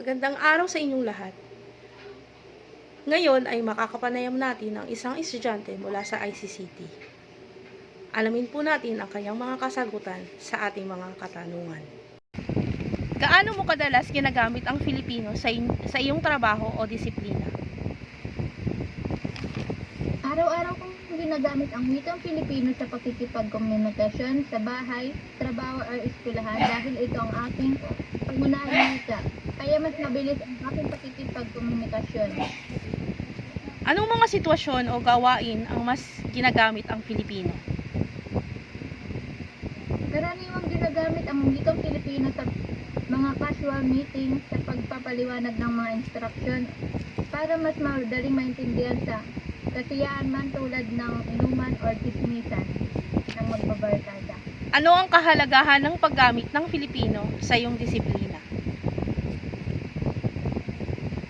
Magandang araw sa inyong lahat. Ngayon ay makakapanayam natin ang isang estudyante mula sa ICCT. Alamin po natin ang kanyang mga kasagutan sa ating mga katanungan. Gaano mo kadalas ginagamit ang Filipino sa iyong trabaho o disiplina? Araw-araw kong ginagamit ang wikang Filipino sa pakikipagkomunikasyon sa bahay, trabaho o eskwelahan dahil ito ang aking pangunahing wika. Kaya mas mabilis ang aking pakikipagkomunikasyon. Anong mga sitwasyon o gawain ang mas ginagamit ang Filipino? Karaniwang ginagamit ang wikang Filipino sa mga casual meeting sa pagpapaliwanag ng mga instruksyon para mas madaling maintindihan sa kasiyahan man tulad ng inuman o tismisan ng magbabarkada. Ano ang kahalagahan ng paggamit ng Filipino sa iyong disiplina?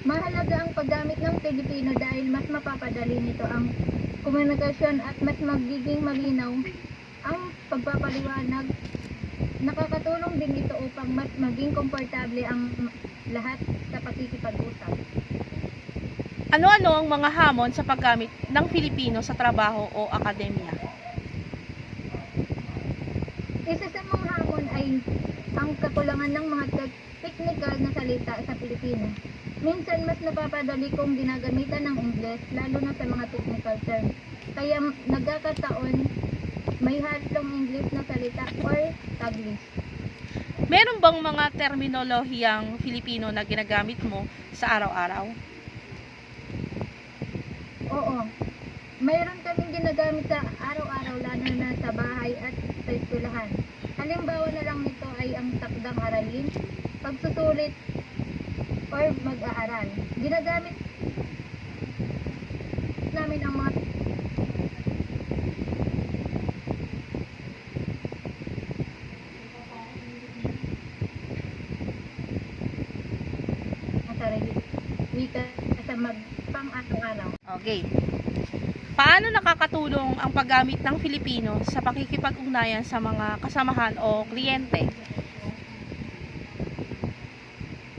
Mahalaga ang paggamit ng Filipino dahil mas mapapadali nito ang komunikasyon at mas magiging malinaw ang pagpapaliwanag. Nakakatulong din ito upang mas maging komportable ang lahat sa pakikipag-usap. Ano-ano ang mga hamon sa paggamit ng Filipino sa trabaho o akademya? Isa sa mga hamon ay ang kakulangan ng mga technical na salita sa Filipino. Minsan mas napapadali kung ginagamitan ng Ingles, lalo na sa mga technical terms. Kaya nagkakataon may halong English na salita or Taglish. Meron bang mga terminolohiyang Filipino na ginagamit mo sa araw-araw? Oo. Mayroon kaming ginagamit sa araw-araw lalo na sa bahay at sa eskwelahan. Halimbawa na lang nito ay ang takdang aralin, pagsusulit, or mag-aaral. Ginagamit namin ang mga sarili wika sa pang-araw-araw. Okay. Paano nakakatulong ang paggamit ng Filipino sa pakikipag-ugnayan sa mga kasamahan o kliyente?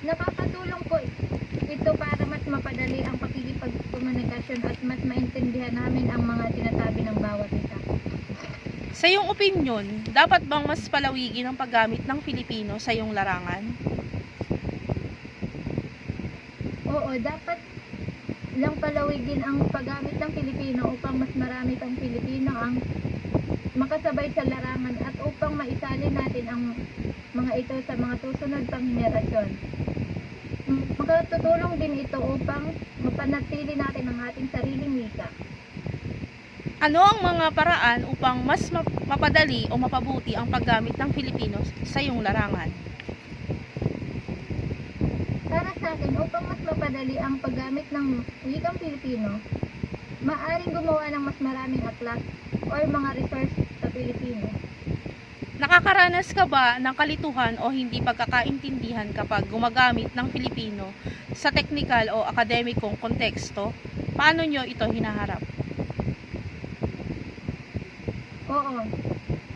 Nakakatulong po ito para mas mapadali ang pakikipagkomunikasyon at mas maintindihan namin ang mga sinasabi ng bawat isa. Sa iyong opinyon, dapat bang mas palawigin ang paggamit ng Filipino sa iyong larangan? Oo, dapat lang palawigin ang paggamit ng Filipino upang mas marami pang Pilipino ang makasabay sa larangan at upang maisalin natin ang mga ito sa mga susunod pang henerasyon. Makatutulong din ito upang mapanatili natin ang ating sariling wika. Ano ang mga paraan upang mas mapadali o mapabuti ang paggamit ng Filipino sa iyong larangan? Para sa akin, upang mas mapadali ang paggamit ng wikang Filipino, maaaring gumawa ng mas maraming atlas or mga resource sa Filipino. Nakakaranas ka ba ng kalituhan o hindi pagkakaintindihan kapag gumagamit ng Filipino sa teknikal o akademikong konteksto? Paano nyo ito hinaharap? Oo.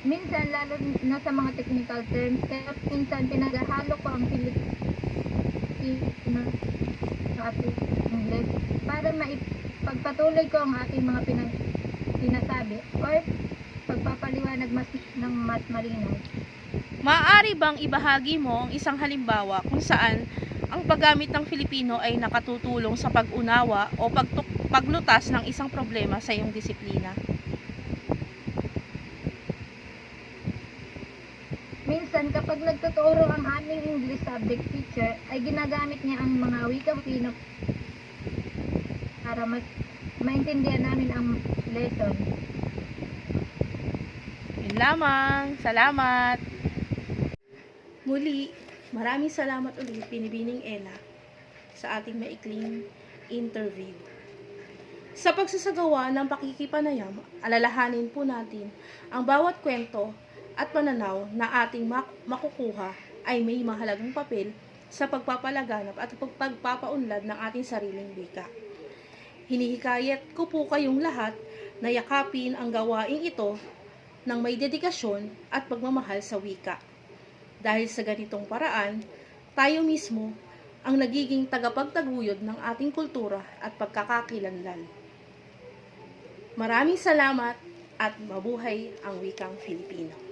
Minsan, lalo na sa mga technical terms, kaya minsan pinaghahalo ko ang Filipino sa ating English para maipagpatuloy ko ang ating mga sinasabi or pagpapaliwanag ng mas malinaw. Maaari bang ibahagi mo ang isang halimbawa kung saan ang paggamit ng Filipino ay nakatutulong sa pag-unawa o paglutas ng isang problema sa iyong disiplina? Minsan, kapag nagtuturo ang aming English subject teacher, ay ginagamit niya ang mga wikang Filipino para mas maintindihan namin ang lesson. Yun lamang. Salamat. Muli, maraming salamat ulit Binibining Ella sa ating maikling interview. Sa pagsasagawa ng pakikipanayam, alalahanin po natin ang bawat kwento at pananaw na ating makukuha ay may mahalagang papel sa pagpapalaganap at pagpapaunlad ng ating sariling wika. Hinihikayat ko po kayong lahat na yakapin ang gawaing ito ng may dedikasyon at pagmamahal sa wika. Dahil sa ganitong paraan, tayo mismo ang nagiging tagapagtaguyod ng ating kultura at pagkakakilanlan. Maraming salamat at mabuhay ang wikang Filipino.